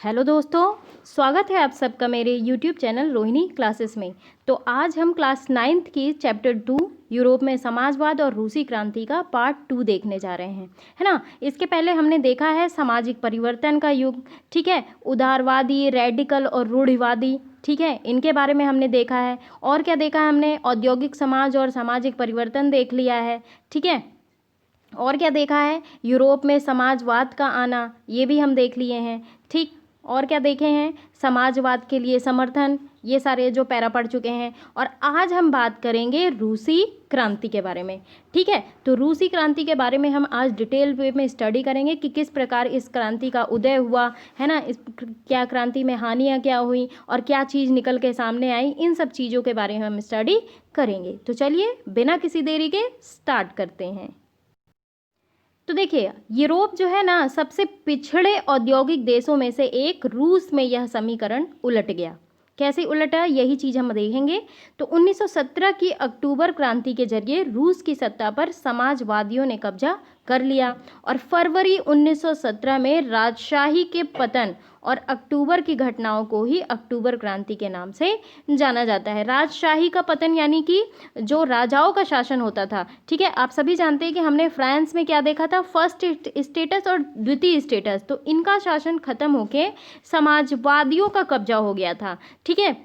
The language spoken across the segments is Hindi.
हेलो दोस्तों, स्वागत है आप सबका मेरे यूट्यूब चैनल रोहिणी क्लासेस में। तो आज हम क्लास 9th की चैप्टर 2 यूरोप में समाजवाद और रूसी क्रांति का पार्ट 2 देखने जा रहे हैं, है ना। इसके पहले हमने देखा है सामाजिक परिवर्तन का युग, ठीक है, उदारवादी, रेडिकल और रूढ़िवादी, ठीक है, इनके बारे में हमने देखा है। और क्या देखा है हमने, औद्योगिक समाज और सामाजिक परिवर्तन देख लिया है, ठीक है। और क्या देखा है, यूरोप में समाजवाद का आना, ये भी हम देख लिए हैं, ठीक। और क्या देखे हैं, समाजवाद के लिए समर्थन, ये सारे जो पैरा पढ़ चुके हैं। और आज हम बात करेंगे रूसी क्रांति के बारे में, ठीक है। तो रूसी क्रांति के बारे में हम आज डिटेल वे में स्टडी करेंगे कि किस प्रकार इस क्रांति का उदय हुआ, है ना, इस क्या क्रांति में हानियाँ क्या हुई और क्या चीज़ निकल के सामने आई, इन सब चीज़ों के बारे में हम स्टडी करेंगे। तो चलिए बिना किसी देरी के स्टार्ट करते हैं। तो देखिए, यूरोप जो है ना, सबसे पिछड़े औद्योगिक देशों में से एक, रूस में यह समीकरण उलट गया। कैसे उलटा, यही चीज़ हम देखेंगे। तो 1917 की अक्टूबर क्रांति के जरिए रूस की सत्ता पर समाजवादियों ने कब्जा कर लिया और फरवरी 1917 में राजशाही के पतन और अक्टूबर की घटनाओं को ही अक्टूबर क्रांति के नाम से जाना जाता है। राजशाही का पतन यानी कि जो राजाओं का शासन होता था, ठीक है। आप सभी जानते हैं कि हमने फ्रांस में क्या देखा था, फर्स्ट स्टेटस और द्वितीय स्टेटस, तो इनका शासन खत्म होके समाजवादियों का कब्जा हो गया था, ठीक है।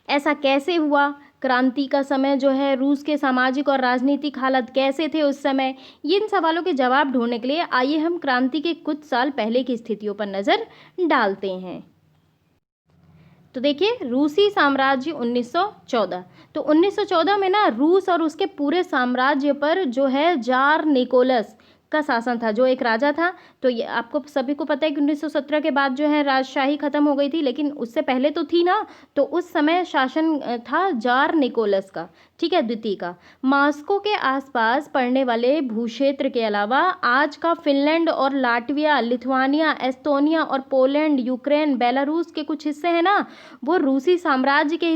ऐसा कैसे हुआ, क्रांति का समय जो है रूस के सामाजिक और राजनीतिक हालत कैसे थे उस समय, इन सवालों के जवाब ढूंढने के लिए आइए हम क्रांति के कुछ साल पहले की स्थितियों पर नज़र डालते हैं। तो देखिए, रूसी साम्राज्य 1914। तो 1914 में ना रूस और उसके पूरे साम्राज्य पर जो है जार निकोलस का शासन था, जो एक राजा था। तो ये आपको सभी को पता है कि 1917 के बाद जो है राजशाही खत्म हो गई थी, लेकिन उससे पहले तो थी ना। तो उस समय शासन था जार निकोलस का, ठीक है, द्वितीय का। मॉस्को के आसपास पड़ने वाले भूक्षेत्र के अलावा आज का फिनलैंड और लाटविया, लिथुआनिया, एस्टोनिया और पोलैंड, यूक्रेन, बेलारूस के कुछ हिस्से हैं ना, वो रूसी साम्राज्य के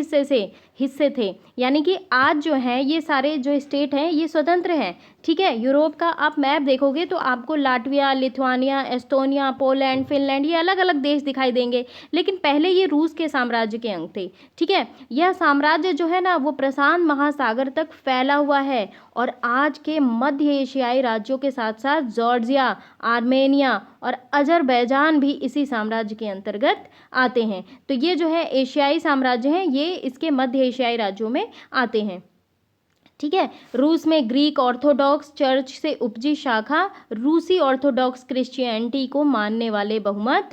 हिस्से थे। यानी कि आज जो है ये सारे जो स्टेट हैं ये स्वतंत्र हैं, ठीक है। यूरोप का आप मैप देखोगे तो आपको Latvia, Lithuania, Estonia, Poland, Finland, ये अलग अलग देश दिखाई देंगे, लेकिन पहले ये रूस के साम्राज्य के अंग थे, ठीक है। यह साम्राज्य जो है ना वो प्रशांत महासागर तक फैला हुआ है और आज के मध्य एशियाई राज्यों के साथ साथ जॉर्जिया, आर्मेनिया और अजरबैजान भी इसी साम्राज्य के अंतर्गत आते हैं। तो ये जो है एशियाई साम्राज्य हैं, ये इसके मध्य एशियाई राज्यों में आते हैं, ठीक है। रूस में ग्रीक ऑर्थोडॉक्स चर्च से उपजी शाखा रूसी ऑर्थोडॉक्स क्रिश्चियनिटी को मानने वाले बहुमत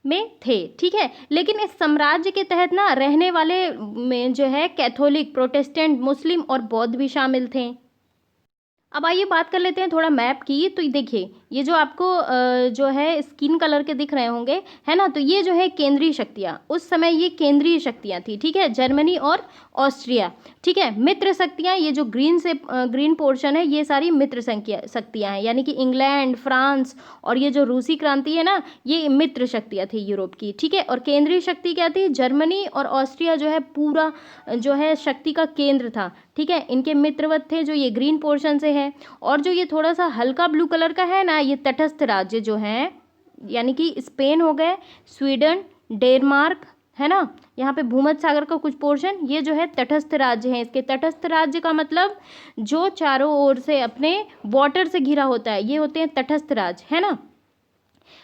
में थे, ठीक है। लेकिन इस साम्राज्य के तहत ना रहने वाले में जो है कैथोलिक, प्रोटेस्टेंट, मुस्लिम और बौद्ध भी शामिल थे। अब आइए बात कर लेते हैं थोड़ा मैप की। तो देखिए, ये जो आपको जो है स्किन कलर के दिख रहे होंगे, है ना, तो ये जो है केंद्रीय शक्तियाँ, उस समय ये केंद्रीय शक्तियाँ थी, ठीक है, जर्मनी और ऑस्ट्रिया, ठीक है। मित्र शक्तियाँ, ये जो ग्रीन पोर्शन है, ये सारी मित्र शक्तियाँ हैं, यानी कि इंग्लैंड, फ्रांस और ये जो रूसी क्रांति है ना, ये मित्र शक्तियाँ थी यूरोप की, ठीक है। और केंद्रीय शक्ति क्या थी, जर्मनी और ऑस्ट्रिया जो है पूरा जो है शक्ति का केंद्र था, ठीक है। इनके मित्रवत थे जो ये ग्रीन पोर्शन से है। और जो ये थोड़ा सा हल्का ब्लू कलर का है ना, ये तटस्थ राज्य जो हैं, यानी कि स्पेन हो गए, स्वीडन, डेनमार्क, है ना, यहाँ पे भूमध्य सागर का कुछ पोर्शन, ये जो है तटस्थ राज्य हैं। इसके तटस्थ राज्य का मतलब जो चारों ओर से अपने वाटर से घिरा होता है, ये होते हैं तटस्थ राज्य, है ना।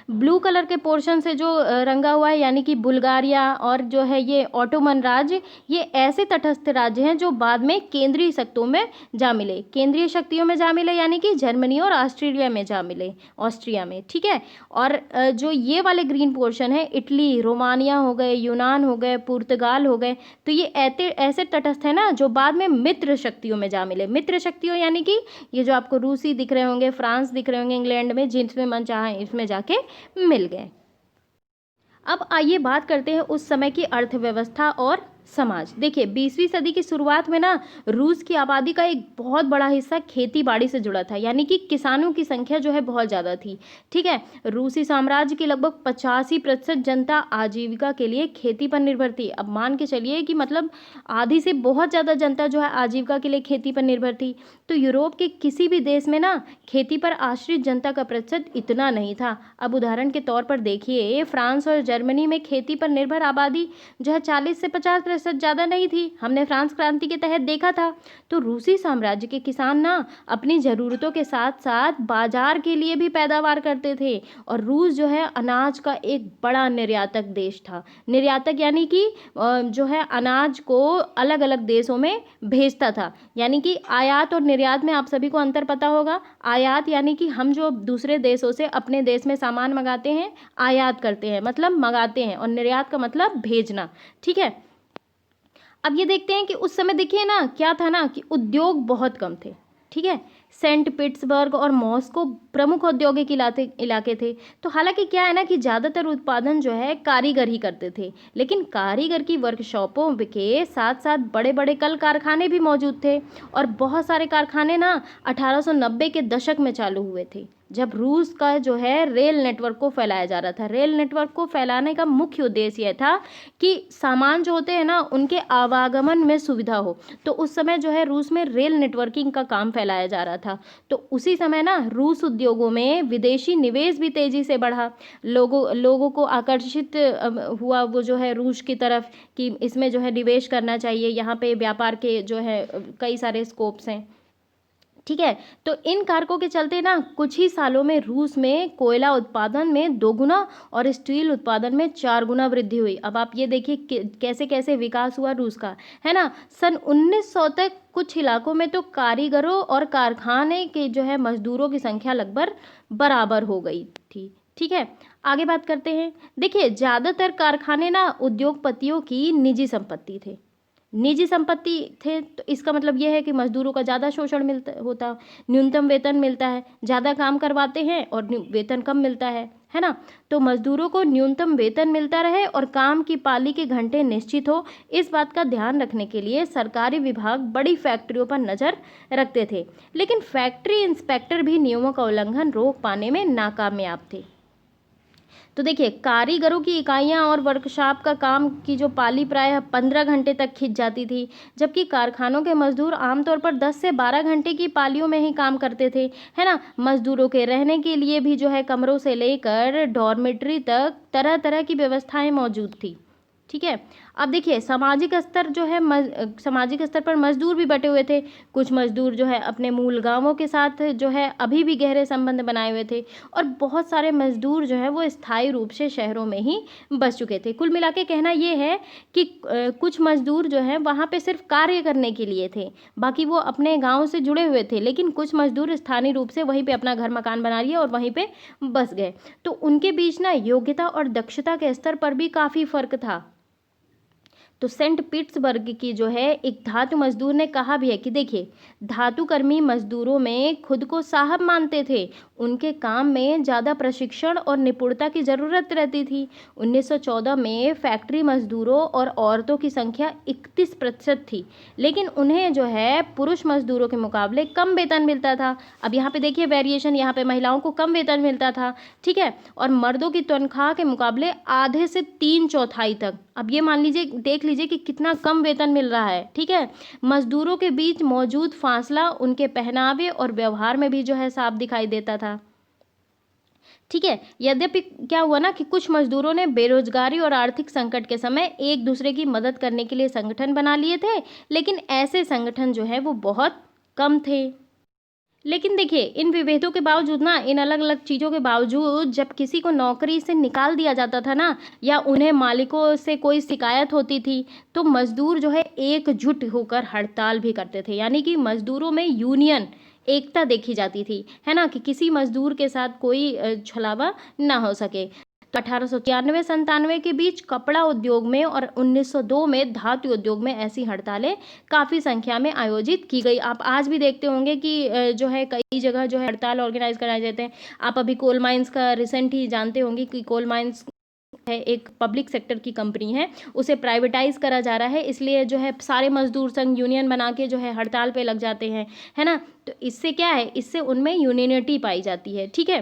ब्लू कलर के पोर्शन से जो रंगा हुआ है, यानी कि बुल्गारिया और जो है ये ऑटोमन राज्य, ये ऐसे तटस्थ राज्य हैं जो बाद में केंद्रीय शक्तियों में जा मिले। केंद्रीय शक्तियों में जा मिले यानी कि जर्मनी और ऑस्ट्रेलिया में जा मिले, ऑस्ट्रिया में, ठीक है। और जो ये वाले ग्रीन पोर्शन है, इटली, रोमानिया हो गए, यूनान हो गए, पुर्तगाल हो गए, तो ये ऐसे तटस्थ है ना जो बाद में मित्र शक्तियों में जा मिले। मित्र शक्तियों यानी कि ये जो आपको रूसी दिख रहे होंगे, फ्रांस दिख रहे होंगे, इंग्लैंड में, जिसमें मन चाहा इसमें जाके मिल गए। अब आइए बात करते हैं उस समय की अर्थव्यवस्था और समाज। देखिए 20वीं सदी की शुरुआत में ना रूस की आबादी का एक बहुत बड़ा हिस्सा खेती बाड़ी से जुड़ा था, यानी कि किसानों की संख्या जो है बहुत ज़्यादा थी। ठीक है, रूसी साम्राज्य की लगभग 85% जनता आजीविका के लिए खेती पर निर्भर थी। अब मान के चलिए कि मतलब आधी से बहुत ज़्यादा जनता जो है आजीविका के लिए खेती पर निर्भर थी। तो यूरोप के किसी भी देश में ना खेती पर आश्रित जनता का प्रतिशत इतना नहीं था। अब उदाहरण के तौर पर देखिए, फ्रांस और जर्मनी में खेती पर निर्भर आबादी जो है 40 से 50% ज़्यादा नहीं थी। हमने फ्रांस क्रांति के तहत देखा था। तो रूसी साम्राज्य के किसान ना अपनी ज़रूरतों के साथ साथ बाजार के लिए भी पैदावार करते थे, और रूस जो है अनाज का एक बड़ा निर्यातक देश था। निर्यातक यानी कि जो है अनाज को अलग अलग देशों में भेजता था। यानी कि आयात और निर्यात में आप सभी को अंतर पता होगा। आयात यानी कि हम जो दूसरे देशों से अपने देश में सामान मंगाते हैं, आयात करते हैं मतलब मंगाते हैं, और निर्यात का मतलब भेजना। ठीक है, अब ये देखते हैं कि उस समय देखिए ना क्या था ना कि उद्योग बहुत कम थे। ठीक है, सेंट पीटर्सबर्ग और मॉस्को प्रमुख औद्योगिक इलाके थे। तो हालांकि क्या है ना कि ज़्यादातर उत्पादन जो है कारीगर ही करते थे, लेकिन कारीगर की वर्कशॉपों के साथ साथ बड़े बड़े कल कारखाने भी मौजूद थे, और बहुत सारे कारखाने ना 1890 के दशक में चालू हुए थे, जब रूस का जो है रेल नेटवर्क को फैलाया जा रहा था। रेल नेटवर्क को फैलाने का मुख्य उद्देश्य यह था कि सामान जो होते हैं ना उनके आवागमन में सुविधा हो। तो उस समय जो है रूस में रेल नेटवर्किंग का काम फैलाया जा रहा था। तो उसी समय ना रूस उद्योगों में विदेशी निवेश भी तेजी से बढ़ा। लोगों को आकर्षित हुआ वो जो है रूस की तरफ कि इसमें जो है निवेश करना चाहिए, यहाँ पे व्यापार के जो है कई सारे स्कोप्स हैं। ठीक है, तो इन कारकों के चलते ना कुछ ही सालों में रूस में कोयला उत्पादन में 2 गुना और स्टील उत्पादन में 4 गुना वृद्धि हुई। अब आप ये देखिए कैसे कैसे विकास हुआ रूस का, है ना। सन 1900 तक कुछ इलाकों में तो कारीगरों और कारखाने के जो है मजदूरों की संख्या लगभग बराबर हो गई थी। ठीक है, आगे बात करते हैं। देखिए ज़्यादातर कारखाने ना उद्योगपतियों की निजी संपत्ति थे। निजी संपत्ति थे तो इसका मतलब यह है कि मजदूरों का ज़्यादा शोषण मिलता होता, न्यूनतम वेतन मिलता है, ज़्यादा काम करवाते हैं और वेतन कम मिलता है ना। तो मजदूरों को न्यूनतम वेतन मिलता रहे और काम की पाली के घंटे निश्चित हो, इस बात का ध्यान रखने के लिए सरकारी विभाग बड़ी फैक्ट्रियों पर नज़र रखते थे। लेकिन फैक्ट्री इंस्पेक्टर भी नियमों का उल्लंघन रोक पाने में नाकामयाब थे। तो देखिए कारीगरों की इकाइयां और वर्कशॉप का काम की जो पाली प्रायः 15 घंटे तक खिंच जाती थी, जबकि कारखानों के मजदूर आमतौर पर 10 से 12 घंटे की पालियों में ही काम करते थे, है ना। मजदूरों के रहने के लिए भी जो है कमरों से लेकर डॉर्मेट्री तक तरह तरह की व्यवस्थाएं मौजूद थी। ठीक है, अब देखिए सामाजिक स्तर जो है सामाजिक स्तर पर मजदूर भी बटे हुए थे। कुछ मजदूर जो है अपने मूल गांवों के साथ जो है अभी भी गहरे संबंध बनाए हुए थे, और बहुत सारे मजदूर जो है वो स्थायी रूप से शहरों में ही बस चुके थे। कुल मिला के कहना ये है कि कुछ मजदूर जो है वहाँ पे सिर्फ कार्य करने के लिए थे, बाकी वो अपने गाँव से जुड़े हुए थे, लेकिन कुछ मजदूर स्थानीय रूप से वहीं पर अपना घर मकान बना लिए और वहीं पर बस गए। तो उनके बीच ना योग्यता और दक्षता के स्तर पर भी काफ़ी फर्क था। तो सेंट पीटर्सबर्ग की जो है एक धातु मजदूर ने कहा भी है कि देखिए धातुकर्मी मजदूरों में खुद को साहब मानते थे, उनके काम में ज़्यादा प्रशिक्षण और निपुणता की ज़रूरत रहती थी। 1914 में फैक्ट्री मजदूरों और औरतों की संख्या 31% थी, लेकिन उन्हें जो है पुरुष मजदूरों के मुकाबले कम वेतन मिलता था। अब यहाँ पे देखिए वेरिएशन, यहाँ पे महिलाओं को कम वेतन मिलता था। ठीक है, और मर्दों की तनख्वाह के मुकाबले आधे से 3/4 तक। अब ये मान लीजिए देख लीजिए कि कितना कम वेतन मिल रहा है। ठीक है, मजदूरों के बीच मौजूद फासला उनके पहनावे और व्यवहार में भी जो है साफ दिखाई देता था। ठीक है, यद्यपि क्या हुआ ना कि कुछ मजदूरों ने बेरोजगारी और आर्थिक संकट के समय एक दूसरे की मदद करने के लिए संगठन बना लिए थे, लेकिन ऐसे संगठन जो है वो बहुत कम थे। लेकिन देखिए इन विभेदों के बावजूद ना, इन अलग अलग चीज़ों के बावजूद जब किसी को नौकरी से निकाल दिया जाता था ना, या उन्हें मालिकों से कोई शिकायत होती थी, तो मजदूर जो है एकजुट होकर हड़ताल भी करते थे। यानी कि मजदूरों में यूनियन एकता देखी जाती थी, है ना, कि किसी मजदूर के साथ कोई छलावा ना हो सके। तो 1893-97 के बीच कपड़ा उद्योग में और 1902 में धातु उद्योग में ऐसी हड़तालें काफ़ी संख्या में आयोजित की गई। आप आज भी देखते होंगे कि जो है कई जगह जो है हड़ताल ऑर्गेनाइज कराए जाते हैं। आप अभी कोल माइंस का रिसेंट ही जानते होंगे कि कोल माइंस एक पब्लिक सेक्टर की कंपनी है, उसे प्राइवेटाइज करा जा रहा है, इसलिए जो है सारे मजदूर संघ यूनियन बना के जो है हड़ताल पे लग जाते हैं, है ना। तो इससे क्या है, इससे उनमें यूनियनिटी पाई जाती है। ठीक है,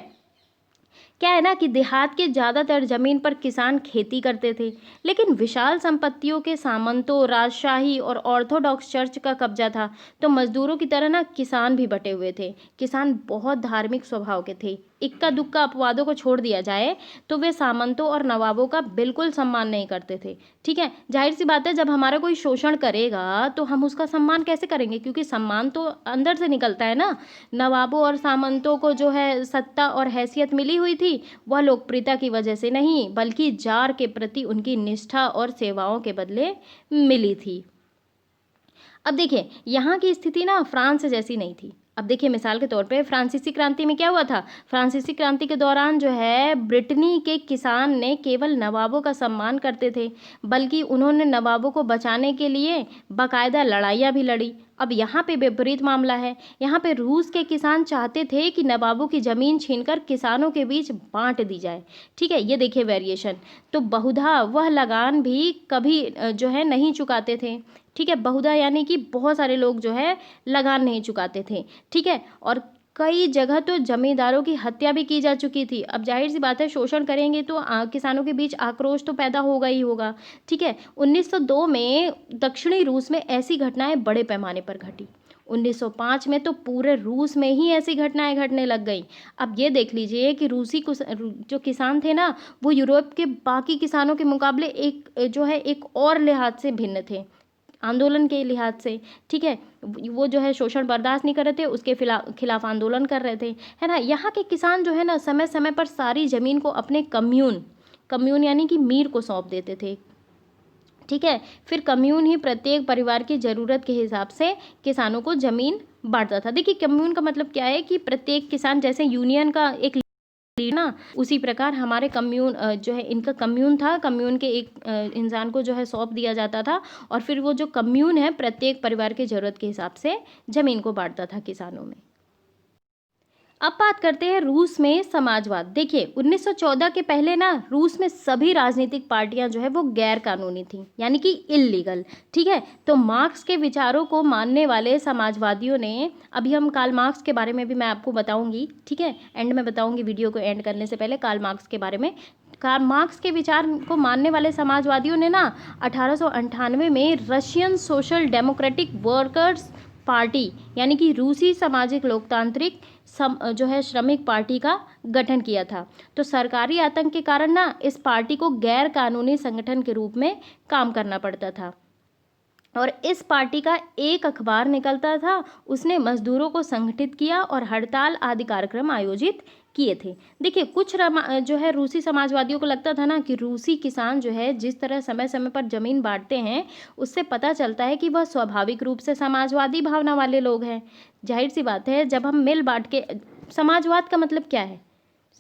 क्या है ना कि देहात के ज़्यादातर ज़मीन पर किसान खेती करते थे, लेकिन विशाल संपत्तियों के सामंतों, राजशाही और ऑर्थोडॉक्स चर्च का कब्जा था। तो मजदूरों की तरह ना किसान भी बटे हुए थे। किसान बहुत धार्मिक स्वभाव के थे। इक्का दुक्का अपवादों को छोड़ दिया जाए तो वे सामंतों और नवाबों का बिल्कुल सम्मान नहीं करते थे। ठीक है, जाहिर सी बात है, जब हमारा कोई शोषण करेगा तो हम उसका सम्मान कैसे करेंगे, क्योंकि सम्मान तो अंदर से निकलता है ना। नवाबों और सामंतों को जो है सत्ता और हैसियत मिली हुई थी, वह लोकप्रियता की वजह से नहीं, बल्कि जार के प्रति उनकी निष्ठा और सेवाओं के बदले मिली थी। अब देखिए, यहाँ की स्थिति ना फ्रांस जैसी नहीं थी। अब देखिए, मिसाल के तौर पे फ्रांसीसी क्रांति में क्या हुआ था। फ्रांसीसी क्रांति के दौरान जो है ब्रिटनी के किसान ने केवल नवाबों का सम्मान करते थे, बल्कि उन्होंने नवाबों को बचाने के लिए बाकायदा लड़ाइयाँ भी लड़ी। अब यहाँ पे विपरीत मामला है। यहाँ पे रूस के किसान चाहते थे कि नवाबों की ज़मीन छीनकर किसानों के बीच बांट दी जाए। ठीक है, ये देखिए वेरिएशन। तो बहुधा वह लगान भी कभी जो है नहीं चुकाते थे। ठीक है, बहुधा यानी कि बहुत सारे लोग जो है लगान नहीं चुकाते थे। ठीक है, और कई जगह तो जमींदारों की हत्या भी की जा चुकी थी। अब जाहिर सी बात है, शोषण करेंगे तो किसानों के बीच आक्रोश तो पैदा होगा ही होगा। ठीक है, 1902 में दक्षिणी रूस में ऐसी घटनाएं बड़े पैमाने पर घटी। 1905 में तो पूरे रूस में ही ऐसी घटनाएं घटने लग गई। अब ये देख लीजिए कि रूसी जो किसान थे ना, वो यूरोप के बाकी किसानों के मुकाबले एक और लिहाज से भिन्न थे, आंदोलन के लिहाज से। ठीक है, वो जो है शोषण बर्दाश्त नहीं कर रहे थे, उसके खिलाफ आंदोलन कर रहे थे, है ना। यहाँ के किसान जो है ना समय समय पर सारी ज़मीन को अपने कम्यून यानी कि मीर को सौंप देते थे। ठीक है, फिर कम्यून ही प्रत्येक परिवार की ज़रूरत के हिसाब से किसानों को ज़मीन बांटता था। देखिए, कम्यून का मतलब क्या है कि प्रत्येक किसान, जैसे यूनियन का एक ना, उसी प्रकार हमारे कम्यून जो है इनका कम्यून था। कम्यून के एक इंसान को जो है सौंप दिया जाता था, और फिर वो जो कम्यून है प्रत्येक परिवार की ज़रूरत के हिसाब से ज़मीन को बांटता था किसानों में। अब बात करते हैं रूस में समाजवाद। देखिए, 1914 के पहले ना रूस में सभी राजनीतिक पार्टियां जो है वो गैर कानूनी थी, यानी कि इल्लीगल। ठीक है, तो मार्क्स के विचारों को मानने वाले समाजवादियों ने, अभी हम कार्ल मार्क्स के बारे में भी मैं आपको बताऊंगी। ठीक है, एंड में बताऊंगी, वीडियो को एंड करने से पहले कार्ल मार्क्स के बारे में। कार्ल मार्क्स के विचार को मानने वाले समाजवादियों ने ना 1898 में Russian social democratic workers party, यानी कि रूसी सामाजिक लोकतांत्रिक जो है श्रमिक पार्टी का गठन किया था। तो सरकारी आतंक के कारण ना इस पार्टी को गैर कानूनी संगठन के रूप में काम करना पड़ता था, और इस पार्टी का एक अखबार निकलता था। उसने मजदूरों को संगठित किया और हड़ताल आदि कार्यक्रम आयोजित किए थे। देखिए, कुछ जो है रूसी समाजवादियों को लगता था ना कि रूसी किसान जो है जिस तरह समय समय पर ज़मीन बांटते हैं, उससे पता चलता है कि वह स्वाभाविक रूप से समाजवादी भावना वाले लोग हैं। जाहिर सी बात है, जब हम मिल बांट के, समाजवाद का मतलब क्या है,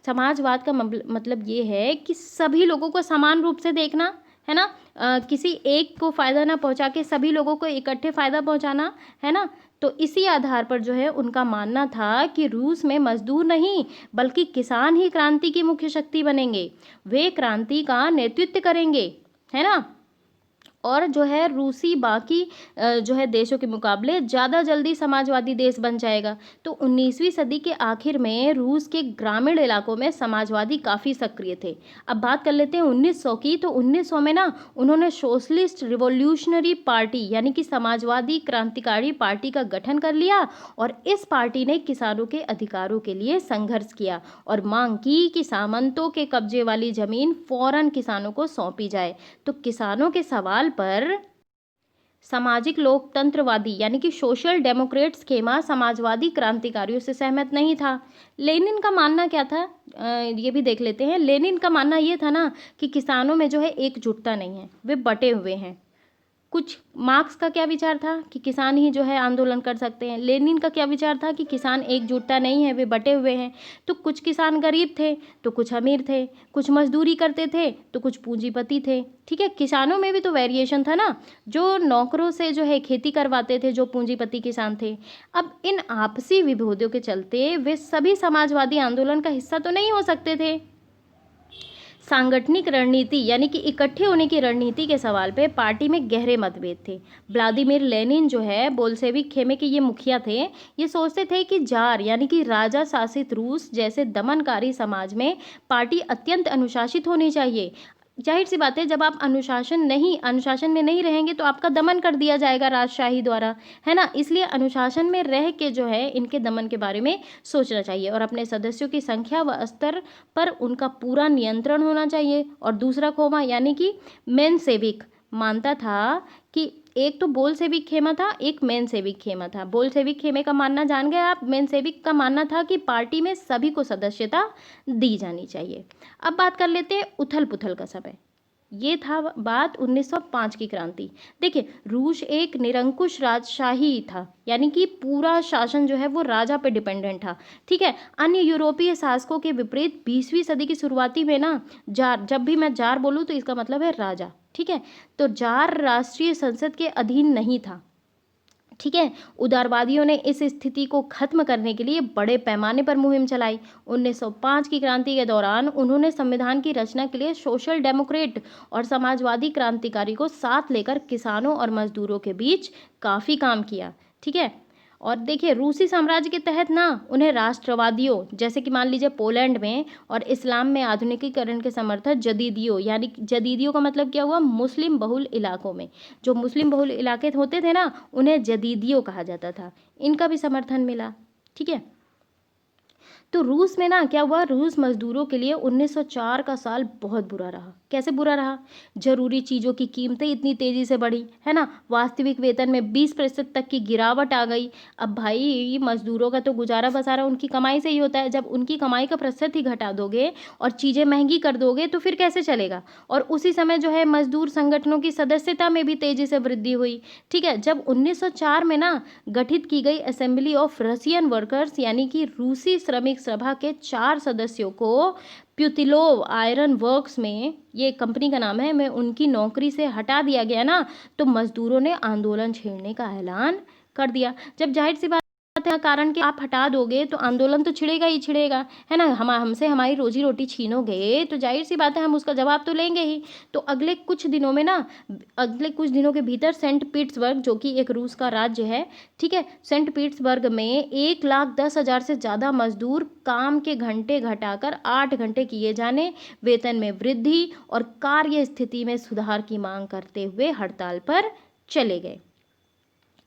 समाजवाद का मतलब ये है कि सभी लोगों को समान रूप से देखना, है ना। किसी एक को फ़ायदा ना पहुंचा के सभी लोगों को इकट्ठे फ़ायदा पहुंचाना, है ना। तो इसी आधार पर जो है उनका मानना था कि रूस में मजदूर नहीं, बल्कि किसान ही क्रांति की मुख्य शक्ति बनेंगे। वे क्रांति का नेतृत्व करेंगे, है ना। और जो है रूसी बाकी जो है देशों के मुकाबले ज़्यादा जल्दी समाजवादी देश बन जाएगा। तो 19वीं सदी के आखिर में रूस के ग्रामीण इलाकों में समाजवादी काफ़ी सक्रिय थे। अब बात कर लेते हैं 1900 की। तो 1900 में ना उन्होंने सोशलिस्ट रिवॉल्यूशनरी पार्टी, यानी कि समाजवादी क्रांतिकारी पार्टी का गठन कर लिया, और इस पार्टी ने किसानों के अधिकारों के लिए संघर्ष किया और मांग की कि सामंतों के कब्जे वाली ज़मीन फौरन किसानों को सौंपी जाए। तो किसानों के सवाल पर सामाजिक लोकतंत्रवादी यानी कि सोशल डेमोक्रेट स्कीमा समाजवादी क्रांतिकारियों से सहमत नहीं था। लेनिन का मानना क्या था, ये भी देख लेते हैं। लेनिन का मानना ये था ना कि किसानों में जो है एकजुटता नहीं है, वे बटे हुए हैं। कुछ मार्क्स का क्या विचार था कि किसान ही जो है आंदोलन कर सकते हैं। लेनिन का क्या विचार था कि किसान एकजुटता नहीं है, वे बटे हुए हैं। तो कुछ किसान गरीब थे तो कुछ अमीर थे, कुछ मजदूरी करते थे तो कुछ पूंजीपति थे। ठीक है, किसानों में भी तो वेरिएशन था ना, जो नौकरों से जो है खेती करवाते थे, जो पूंजीपति किसान थे। अब इन आपसी विभेदों के चलते वे सभी समाजवादी आंदोलन का हिस्सा तो नहीं हो सकते थे। सांगठनिक रणनीति यानी कि इकट्ठे होने की रणनीति के सवाल पे पार्टी में गहरे मतभेद थे। व्लादिमीर लेनिन जो है बोल्शेविक खेमे के ये मुखिया थे, ये सोचते थे कि जार यानी कि राजा शासित रूस जैसे दमनकारी समाज में पार्टी अत्यंत अनुशासित होनी चाहिए। जाहिर सी बात है, जब आप अनुशासन में नहीं रहेंगे तो आपका दमन कर दिया जाएगा राजशाही द्वारा, है ना। इसलिए अनुशासन में रह के जो है इनके दमन के बारे में सोचना चाहिए और अपने सदस्यों की संख्या व स्तर पर उनका पूरा नियंत्रण होना चाहिए। और दूसरा खोमा यानी कि मेनसेविक मानता था कि एक तो बोल्शेविक खेमा था, एक मेनसेविक खेमा था। बोल्शेविक खेमे का मानना जान गए आप, मेनसेविक का मानना था कि पार्टी में सभी को सदस्यता दी जानी चाहिए। अब बात कर लेते हैं उथल पुथल का समय। ये था बात 1905 की क्रांति। देखिए, रूस एक निरंकुश राजशाही था, यानी कि पूरा शासन जो है वो राजा पे डिपेंडेंट था, ठीक है। अन्य यूरोपीय शासकों के विपरीत 20वीं सदी की शुरुआती में ना जार, जब भी मैं जार बोलूँ तो इसका मतलब है राजा, ठीक है। तो जार राष्ट्रीय संसद के अधीन नहीं था, ठीक है। उदारवादियों ने इस स्थिति को खत्म करने के लिए बड़े पैमाने पर मुहिम चलाई। 1905 की क्रांति के दौरान उन्होंने संविधान की रचना के लिए सोशल डेमोक्रेट और समाजवादी क्रांतिकारी को साथ लेकर किसानों और मजदूरों के बीच काफ़ी काम किया, ठीक है। और देखिए, रूसी साम्राज्य के तहत ना उन्हें राष्ट्रवादियों जैसे कि मान लीजिए पोलैंड में और इस्लाम में आधुनिकीकरण के समर्थक जदीदियों, यानी कि जदीदियों का मतलब क्या हुआ, मुस्लिम बहुल इलाकों में जो मुस्लिम बहुल इलाके होते थे ना उन्हें जदीदियों कहा जाता था, इनका भी समर्थन मिला, ठीक है। तो रूस में ना क्या हुआ, रूस मजदूरों के लिए 1904 का साल बहुत बुरा रहा। कैसे बुरा रहा, जरूरी चीज़ों की कीमतें इतनी तेज़ी से बढ़ी, है ना। वास्तविक वेतन में 20% तक की गिरावट आ गई। अब भाई मजदूरों का तो गुजारा बसारा उनकी कमाई से ही होता है, जब उनकी कमाई का प्रतिशत ही घटा दोगे और चीज़ें महंगी कर दोगे तो फिर कैसे चलेगा। और उसी समय जो है मजदूर संगठनों की सदस्यता में भी तेज़ी से वृद्धि हुई, ठीक है। जब 1904 में ना गठित की गई असेंबली ऑफ रशियन वर्कर्स यानी कि रूसी श्रमिक सभा के 4 सदस्यों को प्यूतिलोव आयरन वर्क्स में, ये कंपनी का नाम है, में उनकी नौकरी से हटा दिया गया ना, तो मजदूरों ने आंदोलन छेड़ने का ऐलान कर दिया। जब जाहिर सी बात है कारण कि आप हटा दोगे तो आंदोलन तो छिड़ेगा ही छिड़ेगा, है ना। हमसे हमारी रोजी रोटी छीनोगे तो जाहिर सी बात है हम उसका जवाब तो लेंगे ही। तो अगले कुछ दिनों के भीतर सेंट पीटर्सबर्ग, जो कि एक रूस का राज्य है, ठीक है, सेंट पीटर्सबर्ग में 1,10,000 से ज़्यादा मजदूर काम के घंटे घटाकर 8 घंटे किए जाने, वेतन में वृद्धि और कार्य स्थिति में सुधार की मांग करते हुए हड़ताल पर चले गए।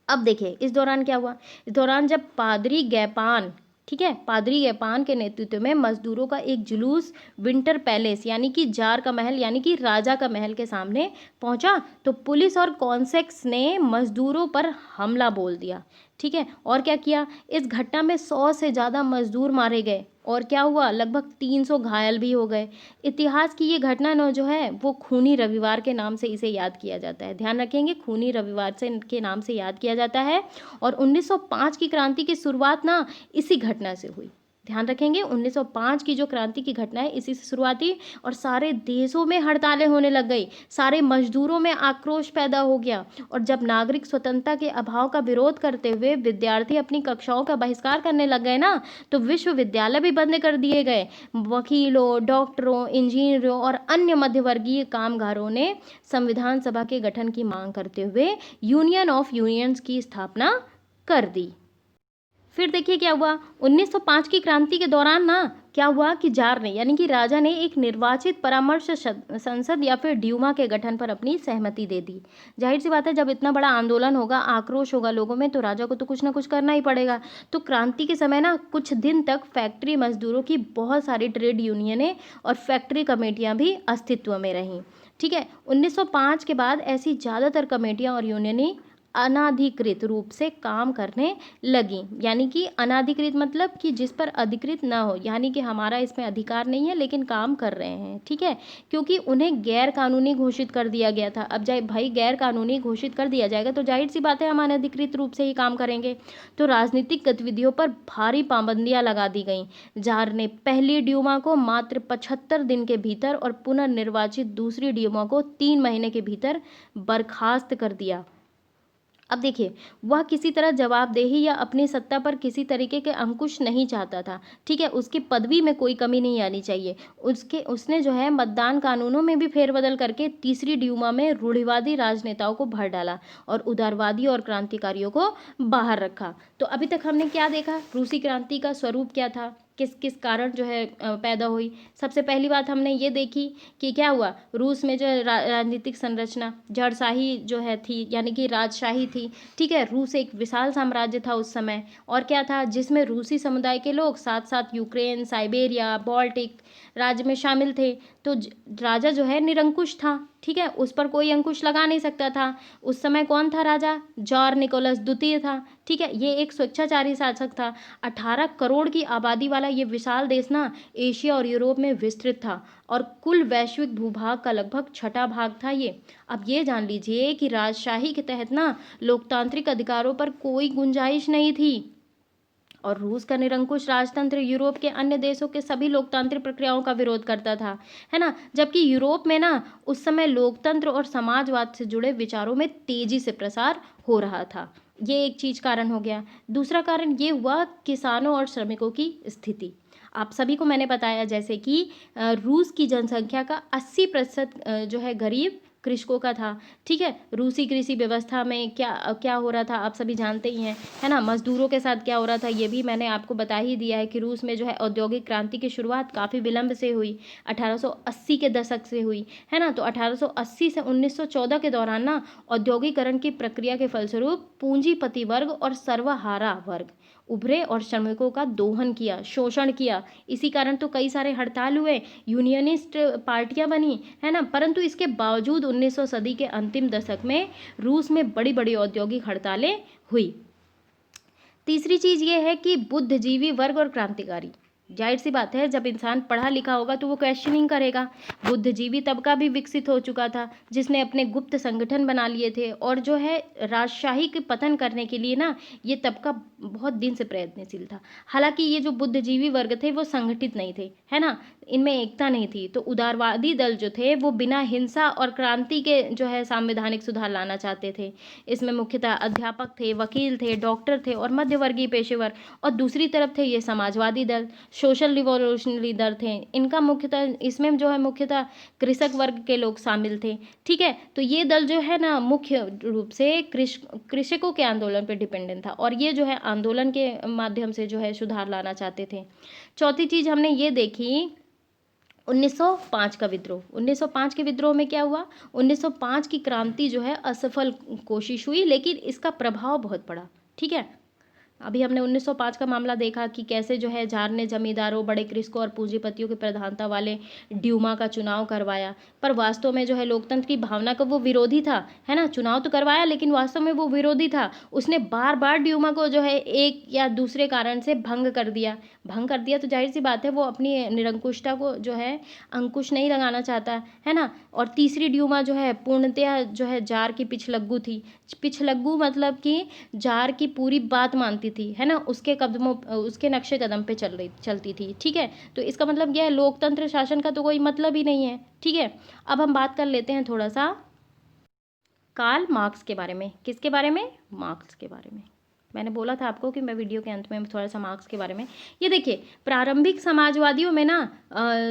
अब देखिए इस दौरान क्या हुआ, इस दौरान जब पादरी गैपान, ठीक है, पादरी गैपान के नेतृत्व में मजदूरों का एक जुलूस विंटर पैलेस यानी कि जार का महल यानी कि राजा का महल के सामने पहुंचा, तो पुलिस और कॉन्सेक्स ने मजदूरों पर हमला बोल दिया, ठीक है। और क्या किया, इस घटना में 100 से ज़्यादा मजदूर मारे गए और क्या हुआ, लगभग 300 घायल भी हो गए। इतिहास की ये घटना न जो है वो खूनी रविवार के नाम से इसे याद किया जाता है, ध्यान रखेंगे, खूनी रविवार से के नाम से याद किया जाता है। और 1905 की क्रांति की शुरुआत ना इसी घटना से हुई, ध्यान रखेंगे। 1905 की जो क्रांति की घटना है इसी से शुरुआत हुई और सारे देशों में हड़तालें होने लग गई, सारे मजदूरों में आक्रोश पैदा हो गया। और जब नागरिक स्वतंत्रता के अभाव का विरोध करते हुए विद्यार्थी अपनी कक्षाओं का बहिष्कार करने लग गए ना, तो विश्वविद्यालय भी बंद कर दिए गए। वकीलों, डॉक्टरों, इंजीनियरों और अन्य मध्यवर्गीय कामगारों ने संविधान सभा के गठन की मांग करते हुए यूनियन ऑफ यूनियंस की स्थापना कर दी। फिर देखिए क्या हुआ, 1905 की क्रांति के दौरान ना क्या हुआ कि जार ने यानी कि राजा ने एक निर्वाचित परामर्श संसद या फिर ड्यूमा के गठन पर अपनी सहमति दे दी। जाहिर सी बात है, जब इतना बड़ा आंदोलन होगा, आक्रोश होगा लोगों में, तो राजा को तो कुछ ना कुछ करना ही पड़ेगा। तो क्रांति के समय ना कुछ दिन तक फैक्ट्री मजदूरों की बहुत सारी ट्रेड यूनियनें और फैक्ट्री कमेटियां भी अस्तित्व में रहीं, ठीक है। 1905 के बाद ऐसी ज़्यादातर कमेटियां और यूनियनें अनाधिकृत रूप से काम करने लगी, यानी कि अनाधिकृत मतलब कि जिस पर अधिकृत ना हो, यानी कि हमारा इसमें अधिकार नहीं है लेकिन काम कर रहे हैं, ठीक है, क्योंकि उन्हें गैर कानूनी घोषित कर दिया गया था। अब जाए भाई गैर कानूनी घोषित कर दिया जाएगा तो जाहिर सी बात है हम अनधिकृत रूप से ही काम करेंगे। तो राजनीतिक गतिविधियों पर भारी पाबंदियां लगा दी गई। जार ने पहली ड्यूमा को मात्र 75 दिन के भीतर और पुनर्निर्वाचित दूसरी ड्यूमा को 3 महीने के भीतर बर्खास्त कर दिया। अब देखिए, वह किसी तरह जवाबदेही या अपनी सत्ता पर किसी तरीके के अंकुश नहीं चाहता था, ठीक है। उसकी पदवी में कोई कमी नहीं आनी चाहिए। उसने जो है मतदान कानूनों में भी फेरबदल करके तीसरी ड्यूमा में रूढ़िवादी राजनेताओं को भर डाला और उदारवादी और क्रांतिकारियों को बाहर रखा। तो अभी तक हमने क्या देखा, रूसी क्रांति का स्वरूप क्या था, किस किस कारण जो है पैदा हुई। सबसे पहली बात हमने ये देखी कि क्या हुआ, रूस में जो राजनीतिक संरचना जड़शाही जो है थी, यानी कि राजशाही थी, ठीक है। रूस एक विशाल साम्राज्य था उस समय, और क्या था, जिसमें रूसी समुदाय के लोग साथ साथ यूक्रेन, साइबेरिया, बाल्टिक राज्य में शामिल थे। तो राजा जो है निरंकुश था, ठीक है, उस पर कोई अंकुश लगा नहीं सकता था। उस समय कौन था राजा, जार निकोलस द्वितीय था, ठीक है। ये एक स्वेच्छाचारी शासक था। 18 करोड़ की आबादी वाला ये विशाल देश ना एशिया और यूरोप में विस्तृत था, और कुल वैश्विक भूभाग का लगभग छठा भाग था ये। अब ये जान लीजिए कि राजशाही के तहत ना लोकतांत्रिक अधिकारों पर कोई गुंजाइश नहीं थी, और रूस का निरंकुश राजतंत्र यूरोप के अन्य देशों के सभी लोकतांत्रिक प्रक्रियाओं का विरोध करता था, है ना। जबकि यूरोप में ना उस समय लोकतंत्र और समाजवाद से जुड़े विचारों में तेजी से प्रसार हो रहा था। ये एक चीज कारण हो गया। दूसरा कारण ये हुआ किसानों और श्रमिकों की स्थिति। आप सभी को मैंने बताया जैसे कि रूस की जनसंख्या का 80% जो है गरीब कृषकों का था, ठीक है। रूसी कृषि व्यवस्था में क्या क्या हो रहा था आप सभी जानते ही हैं, है ना। मजदूरों के साथ क्या हो रहा था ये भी मैंने आपको बता ही दिया है कि रूस में जो है औद्योगिक क्रांति की शुरुआत काफ़ी विलंब से हुई, 1880 के दशक से हुई, है ना। तो 1880 से 1914 के दौरान ना औद्योगिकरण की प्रक्रिया के फलस्वरूप पूंजीपति वर्ग और सर्वहारा वर्ग उभरे और श्रमिकों का दोहन किया, शोषण किया। इसी कारण तो कई सारे हड़ताल हुए, यूनियनिस्ट पार्टियां बनी, है ना। परंतु इसके बावजूद 1900 सदी के अंतिम दशक में रूस में बड़ी बड़ी औद्योगिक हड़तालें हुई। तीसरी चीज ये है कि बुद्धिजीवी वर्ग और क्रांतिकारी। जाहिर सी बात है, जब इंसान पढ़ा लिखा होगा तो वो क्वेश्चनिंग करेगा। बुद्धिजीवी तबका भी विकसित हो चुका था, जिसने अपने गुप्त संगठन बना लिए थे, और जो है राजशाही के पतन करने के लिए ना ये तबका बहुत दिन से प्रयत्नशील था। हालांकि ये जो बुद्धिजीवी वर्ग थे वो संगठित नहीं थे, है ना, इनमें एकता नहीं थी। तो उदारवादी दल जो थे वो बिना हिंसा और क्रांति के जो है संवैधानिक सुधार लाना चाहते थे। इसमें मुख्यतः अध्यापक थे, वकील थे, डॉक्टर थे और मध्यवर्गीय पेशेवर। और दूसरी तरफ थे ये समाजवादी दल, सोशल रिवॉल्यूशनरी दल थे। इनका मुख्यतः इसमें जो है मुख्यतः कृषक वर्ग के लोग शामिल थे, ठीक है। तो ये दल जो है ना मुख्य रूप से कृषकों के आंदोलन पर डिपेंडेंट था, और ये जो है आंदोलन के माध्यम से जो है सुधार लाना चाहते थे। चौथी चीज हमने ये देखी 1905 का विद्रोह। 1905 के विद्रोह में क्या हुआ, 1905 की क्रांति जो है असफल कोशिश हुई, लेकिन इसका प्रभाव बहुत पड़ा, ठीक है। अभी हमने 1905 का मामला देखा कि कैसे जो है जार ने जमींदारों, बड़े कृषकों और पूंजीपतियों की प्रधानता वाले ड्यूमा का चुनाव करवाया, पर वास्तव में जो है लोकतंत्र की भावना का वो विरोधी था, है ना। चुनाव तो करवाया लेकिन वास्तव में वो विरोधी था। उसने बार बार ड्यूमा को जो है एक या दूसरे कारण से भंग कर दिया। तो जाहिर सी बात है वो अपनी निरंकुशता को जो है अंकुश नहीं लगाना चाहता, है ना। और तीसरी ड्यूमा जो है पूर्णतया जो है जार की पिछलग्गू थी। पिछलग्गू मतलब कि जार की पूरी बात मानती थी, है ना, उसके नक्शे कदम पे चलती थी, ठीक है। तो इसका मतलब यह है लोकतंत्र शासन का तो कोई मतलब ही नहीं है, ठीक है। अब हम बात कर लेते हैं थोड़ा सा कार्ल मार्क्स के बारे में। किसके बारे में, मार्क्स के बारे में। मैंने बोला था आपको कि मैं वीडियो के अंत में थोड़ा सा मार्क्स के बारे में। ये देखिए, प्रारंभिक समाजवादियों में ना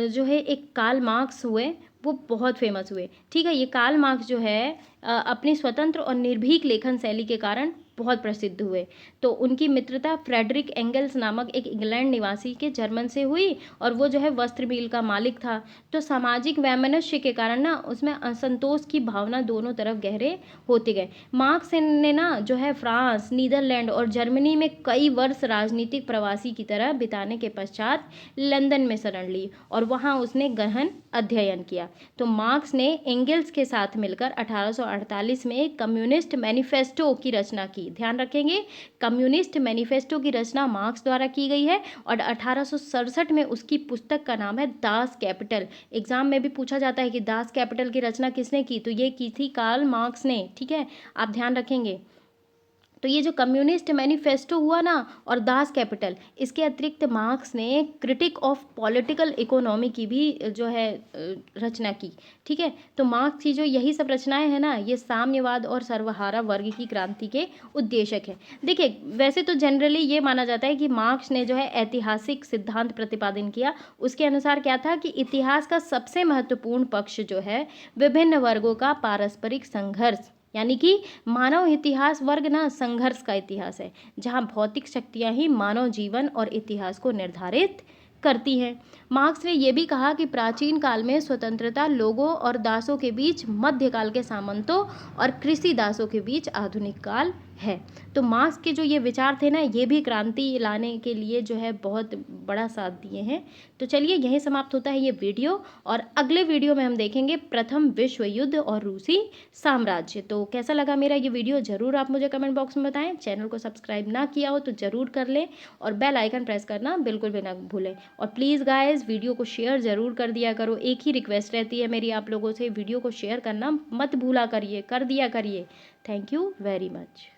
जो है एक कार्ल मार्क्स हुए, वो बहुत फेमस हुए, ठीक है। ये कार्ल मार्क्स जो है अपनी स्वतंत्र और निर्भीक लेखन शैली के कारण बहुत प्रसिद्ध हुए। तो उनकी मित्रता फ्रेडरिक एंगल्स नामक एक इंग्लैंड निवासी के जर्मन से हुई, और वो जो है वस्त्र मिल का मालिक था। तो सामाजिक वैमनस्य के कारण ना उसमें असंतोष की भावना दोनों तरफ गहरे होते गए। मार्क्स ने ना जो है फ्रांस, नीदरलैंड और जर्मनी में कई वर्ष राजनीतिक प्रवासी की तरह बिताने के पश्चात लंदन में शरण ली, और वहाँ उसने गहन अध्ययन किया। तो मार्क्स ने एंगल्स के साथ मिलकर 1848 में कम्युनिस्ट मैनिफेस्टो की रचना की। ध्यान रखेंगे, कम्युनिस्ट मैनिफेस्टो की रचना मार्क्स द्वारा की गई है, और 1867 में उसकी पुस्तक का नाम है दास कैपिटल। एग्जाम में भी पूछा जाता है कि दास कैपिटल की रचना किसने की, तो ये की थी कार्ल मार्क्स ने, ठीक है, आप ध्यान रखेंगे। तो ये जो कम्युनिस्ट मैनिफेस्टो हुआ ना और दास कैपिटल, इसके अतिरिक्त मार्क्स ने क्रिटिक ऑफ पॉलिटिकल इकोनॉमी की भी जो है रचना की। ठीक है, तो मार्क्स की जो यही सब रचनाएं हैं ना, ये साम्यवाद और सर्वहारा वर्ग की क्रांति के उद्देशक है। देखिए, वैसे तो जनरली ये माना जाता है कि मार्क्स ने जो है ऐतिहासिक सिद्धांत प्रतिपादन किया। उसके अनुसार क्या था कि इतिहास का सबसे महत्वपूर्ण पक्ष जो है विभिन्न वर्गों का पारस्परिक संघर्ष, यानी कि मानव इतिहास वर्ग ना संघर्ष का इतिहास है, जहाँ भौतिक शक्तियाँ ही मानव जीवन और इतिहास को निर्धारित करती हैं। मार्क्स ने यह भी कहा कि प्राचीन काल में स्वतंत्रता लोगों और दासों के बीच, मध्यकाल के सामंतों और कृषि दासों के बीच आधुनिक काल है। तो मार्क्स के जो ये विचार थे ना, ये भी क्रांति लाने के लिए जो है बहुत बड़ा साथ दिए हैं। तो चलिए, यहीं समाप्त होता है ये वीडियो, और अगले वीडियो में हम देखेंगे प्रथम विश्व युद्ध और रूसी साम्राज्य। तो कैसा लगा मेरा ये वीडियो, ज़रूर आप मुझे कमेंट बॉक्स में बताएं। चैनल को सब्सक्राइब ना किया हो तो ज़रूर कर लें, और बेल आइकन प्रेस करना बिल्कुल भी ना भूलें। और प्लीज़ गाइस, वीडियो को शेयर ज़रूर कर दिया करो। एक ही रिक्वेस्ट रहती है मेरी आप लोगों से, वीडियो को शेयर करना मत भूला करिए, कर दिया करिए। Thank you very much.